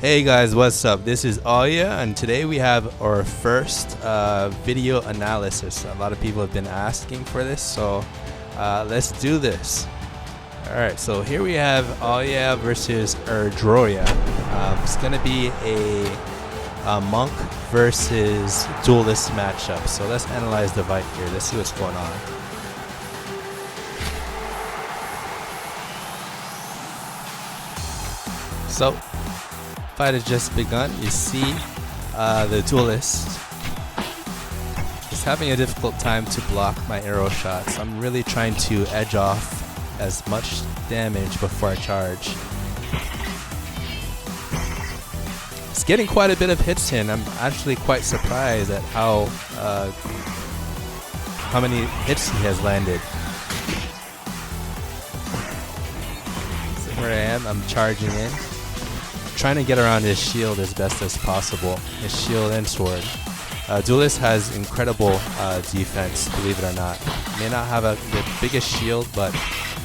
Hey guys, what's up? This is Awwyeeah, and today we have our first video analysis. A lot of people have been asking for this, so let's do this. Alright, so here we have Awwyeeah versus H.o.w.a.r.d. It's going to be a monk versus duelist matchup. So let's analyze the fight here. Let's see what's going on. So, fight has just begun. You see the duelist is having a difficult time to block my arrow shots. I'm really trying to edge off as much damage before I charge. It's getting quite a bit of hits in. I'm actually quite surprised at how many hits he has landed. So here I am. I'm charging in, trying to get around his shield as best as possible. His shield and sword. Duelist has incredible defense, believe it or not. May not have the biggest shield, but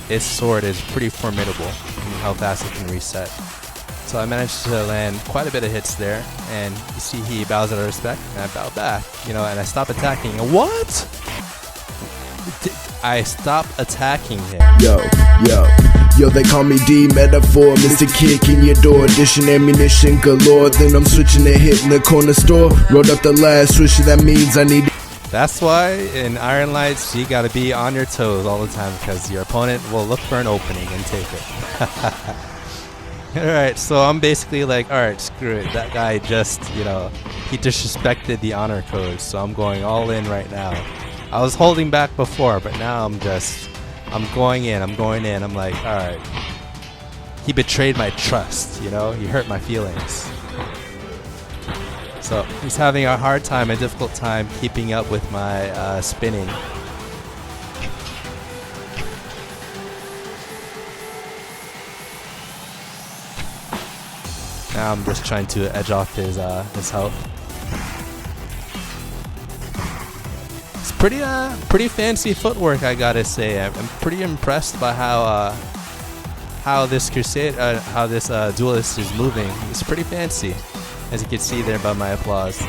his sword is pretty formidable in how fast it can reset. So I managed to land quite a bit of hits there, and you see he bows out of respect, and I bow back, and I stop attacking. And what? I stop attacking him. Yo, they call me D Metaphor, Mr. Kick in your door, dishing ammunition galore. Then I'm switching to hit in the corner store. Rolled up the last switch, that means I need. That's why in Ironlights you gotta be on your toes all the time, because your opponent will look for an opening and take it. Alright, so I'm basically like, alright, screw it. That guy just, he disrespected the honor code, so I'm going all in right now. I was holding back before, but now I'm going in. I'm like, alright. He betrayed my trust, he hurt my feelings. So he's having a hard time, a difficult time keeping up with my spinning. Now I'm just trying to edge off his health. It's pretty fancy footwork, I gotta say. I'm pretty impressed by how this duelist is moving. It's pretty fancy, as you can see there by my applause.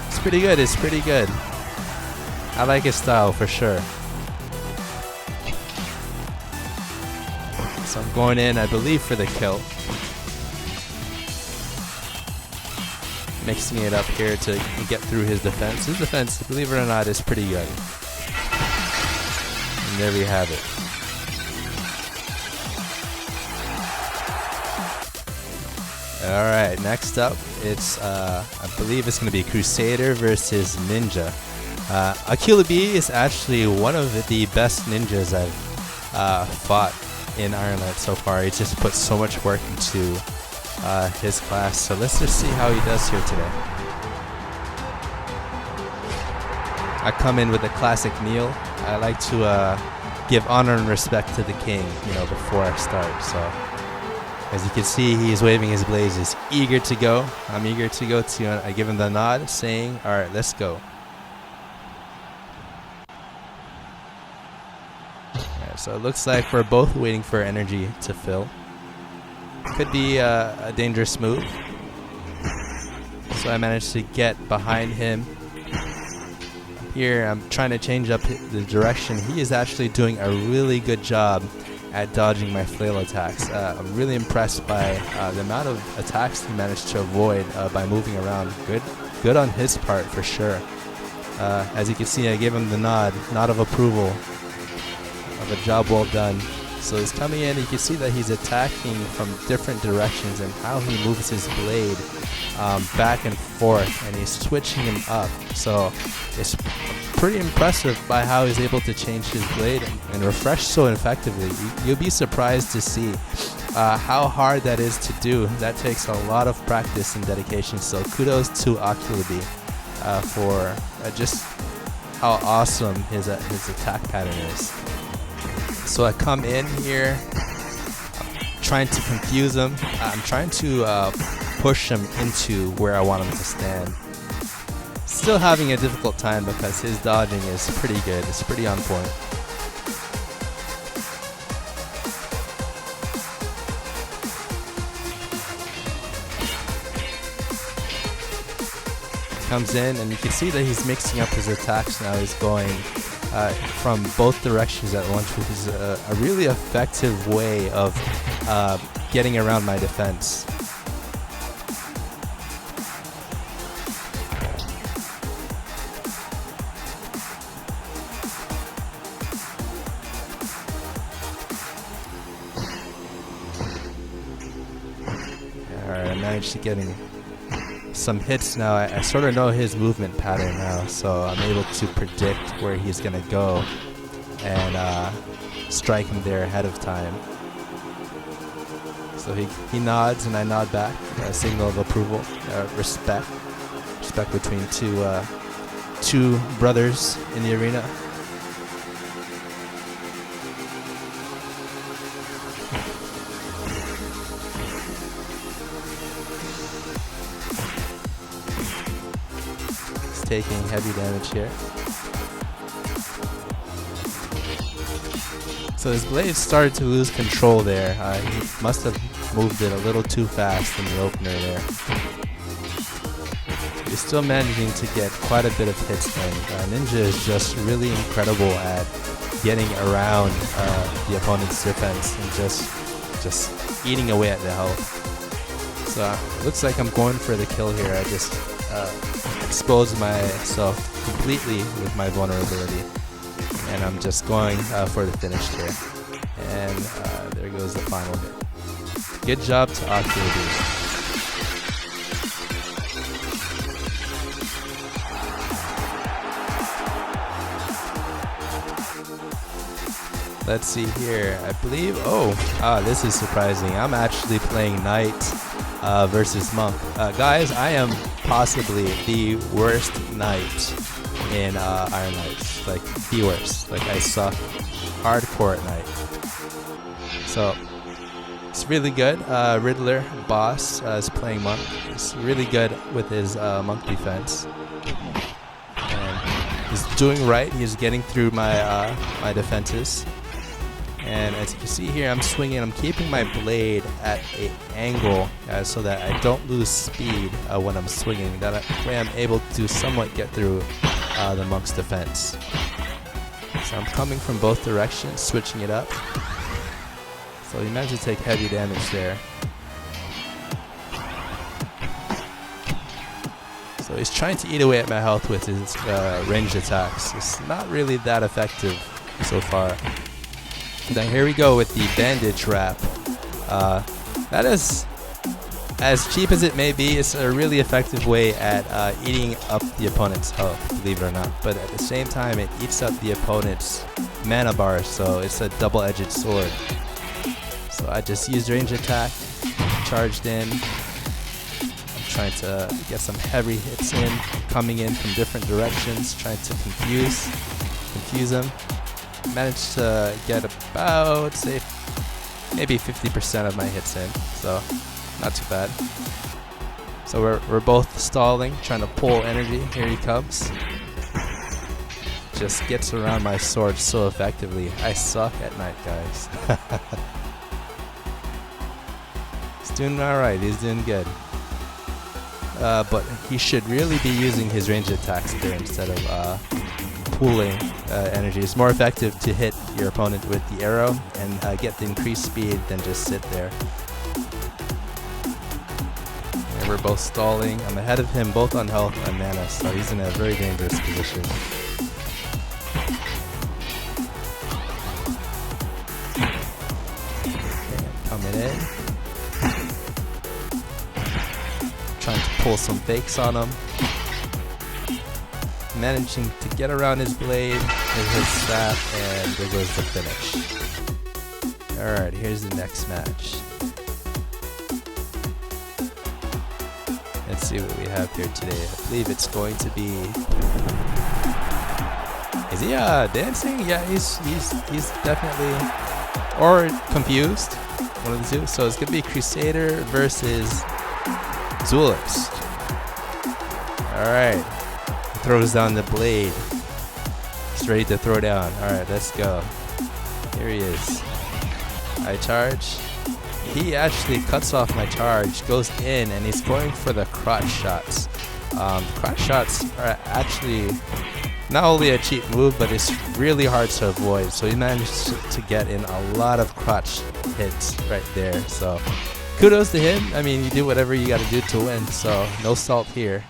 It's pretty good. I like his style for sure. So I'm going in, I believe, for the kill. Mixing it up here to get through his defense. His defense, believe it or not, is pretty good. And there we have it. Alright, next up, it's, I believe it's going to be Crusader versus Ninja. H.o.w.a.r.d. is actually one of the best ninjas I've fought in Ironlights so far. He just put so much work into his class. So let's just see how he does here today. I come in with a classic kneel. I like to give honor and respect to the king, before I start. So as you can see, he's waving his blades. He's eager to go. I'm eager to go too. I give him the nod, saying, alright, let's go. Alright, so it looks like we're both waiting for energy to fill. Could be a dangerous move. So I managed to get behind him. Here, I'm trying to change up the direction. He is actually doing a really good job at dodging my flail attacks. I'm really impressed by the amount of attacks he managed to avoid by moving around. Good on his part for sure. As you can see, I gave him the nod of approval of a job well done. So he's coming in, you can see that he's attacking from different directions and how he moves his blade back and forth, and he's switching him up. So it's pretty impressive by how he's able to change his blade and refresh so effectively. You'll be surprised to see how hard that is to do. That takes a lot of practice and dedication. So kudos to H.o.w.a.r.d. For just how awesome his attack pattern is. So I come in here, I'm trying to confuse him. I'm trying to push him into where I want him to stand. Still having a difficult time because his dodging is pretty good. It's pretty on point. comes in, and you can see that he's mixing up his attacks now. He's going from both directions at once, which is a really effective way of getting around my defense. Alright, I managed to getting some hits now. I sort of know his movement pattern now, so I'm able to predict where he's going to go and strike him there ahead of time. So he nods and I nod back, a signal of approval, respect between two brothers in the arena. Taking heavy damage here. So his blade started to lose control there. He must have moved it a little too fast in the opener there. He's still managing to get quite a bit of hits in. Ninja is just really incredible at getting around the opponent's defense and just eating away at the health. So it looks like I'm going for the kill here. I just expose myself completely with my vulnerability, and I'm just going for the finish here. And there goes the final hit. Good job to Awwyeeah. Let's see here. I believe. This is surprising. I'm actually playing Knight versus Monk. Guys, I am possibly the worst Knight in Ironlights. Like, the worst. Like, I suck hardcore at Knight. So, it's really good. Riddler, boss, is playing Monk. He's really good with his Monk defense. And he's doing right. He's getting through my my defenses. And as you can see here, I'm swinging. I'm keeping my blade at an angle so that I don't lose speed when I'm swinging. That way I'm able to somewhat get through the Monk's defense. So I'm coming from both directions, switching it up. So he managed to take heavy damage there. So he's trying to eat away at my health with his ranged attacks. It's not really that effective so far. Now here we go with the bandage wrap. That is, as cheap as it may be, it's a really effective way at eating up the opponent's health, believe it or not. But at the same time, it eats up the opponent's mana bar, so it's a double-edged sword. So I just used range attack, charged in. I'm trying to get some heavy hits in, coming in from different directions, trying to confuse them. Managed to get about, say, maybe 50% of my hits in, so not too bad. So we're both stalling, trying to pull energy. Here he comes. Just gets around my sword so effectively. I suck at Knight, guys. He's doing alright, he's doing good. But he should really be using his ranged attacks there instead of pooling energy. It's more effective to hit your opponent with the arrow and get the increased speed than just sit there. And we're both stalling. I'm ahead of him both on health and mana, so he's in a very dangerous position. Okay, coming in. Trying to pull some fakes on him. Managing to get around his blade with his staff, and there goes the finish. Alright, here's the next match. Let's see what we have here today. I believe it's going to be... Is he dancing? Yeah, he's definitely... Or confused. One of the two. So it's going to be Crusader versus Duelist. Alright. Throws down the blade. He's ready to throw down. Alright, let's go. Here he is. I charge. He actually cuts off my charge, goes in, and he's going for the crotch shots. Crotch shots are actually not only a cheap move, but it's really hard to avoid. So he managed to get in a lot of crotch hits right there. So kudos to him. I mean, you do whatever you got to do to win. So no salt here.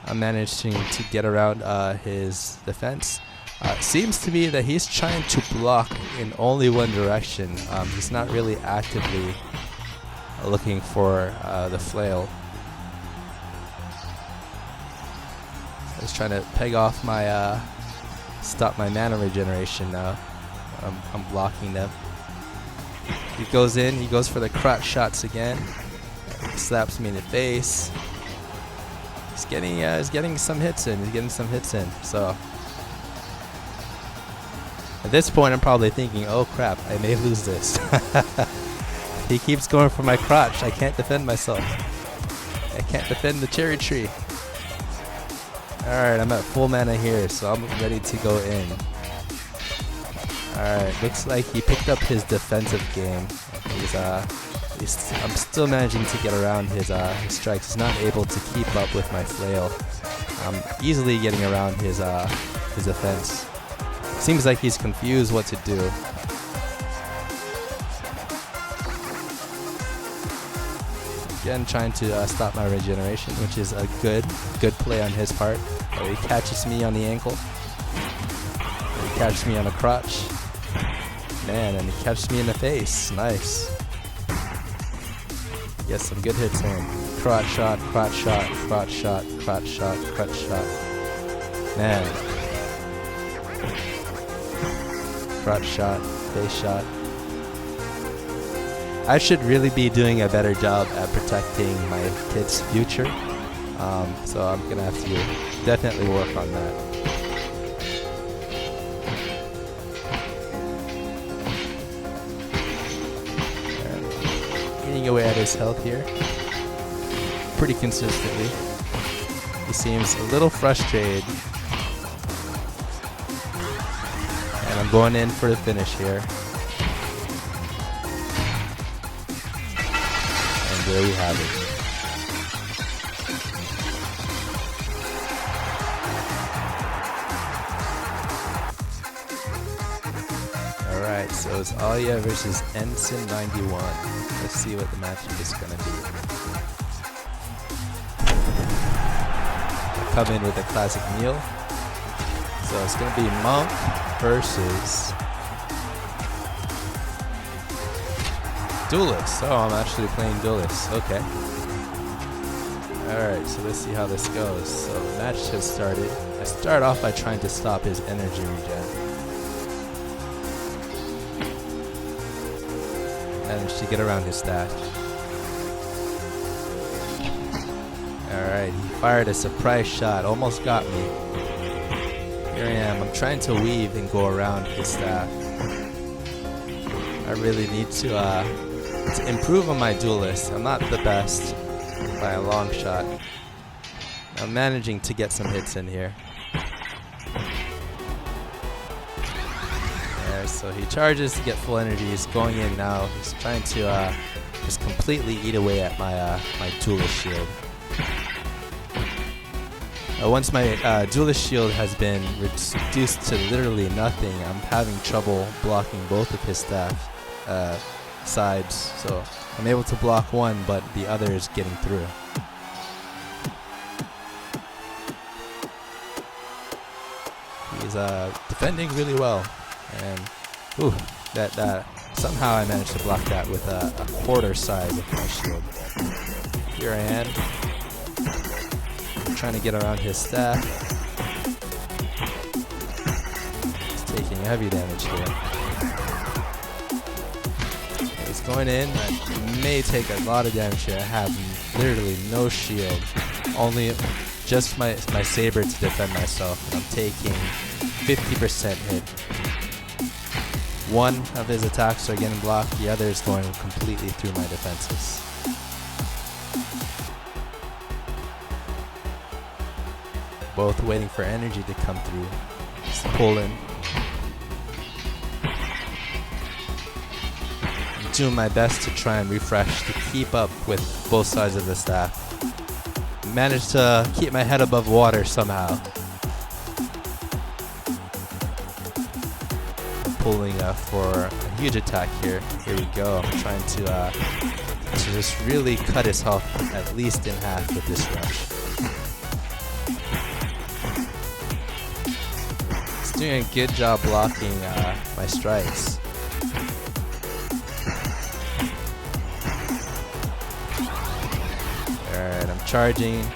I'm managing to get around his defense. Seems to be that he's trying to block in only one direction. He's not really actively looking for the flail. I was trying to peg off my stop my mana regeneration now. I'm blocking them. He goes in, he goes for the crotch shots again. Slaps me in the face. He's getting some hits in. So at this point I'm probably thinking, oh crap, I may lose this. He keeps going for my crotch. I can't defend myself. I can't defend the cherry tree. Alright, I'm at full mana here, so I'm ready to go in. Alright, looks like he picked up his defensive game. I'm still managing to get around his strikes. He's not able to keep up with my flail. I'm easily getting around his defense. Seems like he's confused what to do. Again, trying to stop my regeneration, which is a good play on his part. Oh, he catches me on the ankle. He catches me on the crotch. Man, and he catches me in the face. Nice. Yes, some good hits in. Crotch shot, crotch shot, crotch shot, crotch shot, crotch shot. Man. Crotch shot, face shot. I should really be doing a better job at protecting my kid's future. So I'm going to have to definitely work on that. Eating away at his health here. Pretty consistently. He seems a little frustrated. And I'm going in for the finish here. There we have it. Alright, so it's Awwyeeah versus Ensign 91. Let's see what the matchup is going to be. Come in with a classic meal. So it's going to be Monk versus Duelist. Oh, I'm actually playing Duelist. Okay. Alright, so let's see how this goes. So the match has started. I start off by trying to stop his energy regen. Managed to get around his stash. Alright, he fired a surprise shot. Almost got me. Here I am. I'm trying to weave and go around his staff. I really need to improve on my Duelist. I'm not the best by a long shot. I'm managing to get some hits in here. There, so he charges to get full energy. He's going in now. He's trying to just completely eat away at my my Duelist shield. Once my Duelist shield has been reduced to literally nothing, I'm having trouble blocking both of his staff sides, so I'm able to block one, but the other is getting through. He's defending really well, and that somehow I managed to block that with a quarter size of my shield. Here I am, trying to get around his staff. He's taking heavy damage here. Going in, I may take a lot of damage here. I have literally no shield, only just my saber to defend myself, and I'm taking 50% hit. One of his attacks are getting blocked, the other is going completely through my defenses. Both waiting for energy to come through. Just pull in. Doing my best to try and refresh to keep up with both sides of the staff. managed to keep my head above water somehow. Pulling for a huge attack here. Here we go. I'm trying to just really cut his health at least in half with this rush. He's doing a good job blocking my strikes. Alright, I'm charging,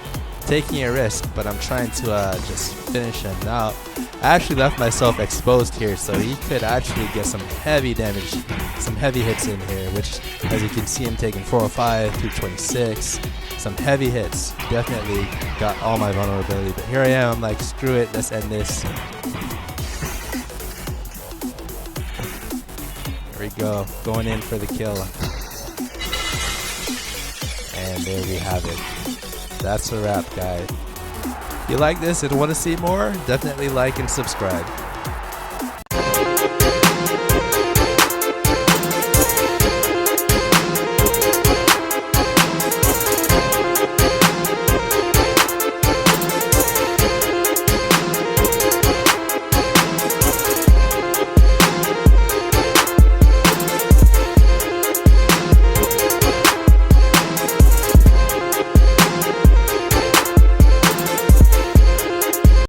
taking a risk, but I'm trying to just finish him out. I actually left myself exposed here, so he could actually get some heavy damage, some heavy hits in here, which, as you can see, I'm taking 405 through 26. Some heavy hits. Definitely got all my vulnerability, but here I am. I'm like, screw it, let's end this. Here we go, going in for the kill. And there we have it. That's a wrap, guys. If you like this and want to see more, definitely like and subscribe.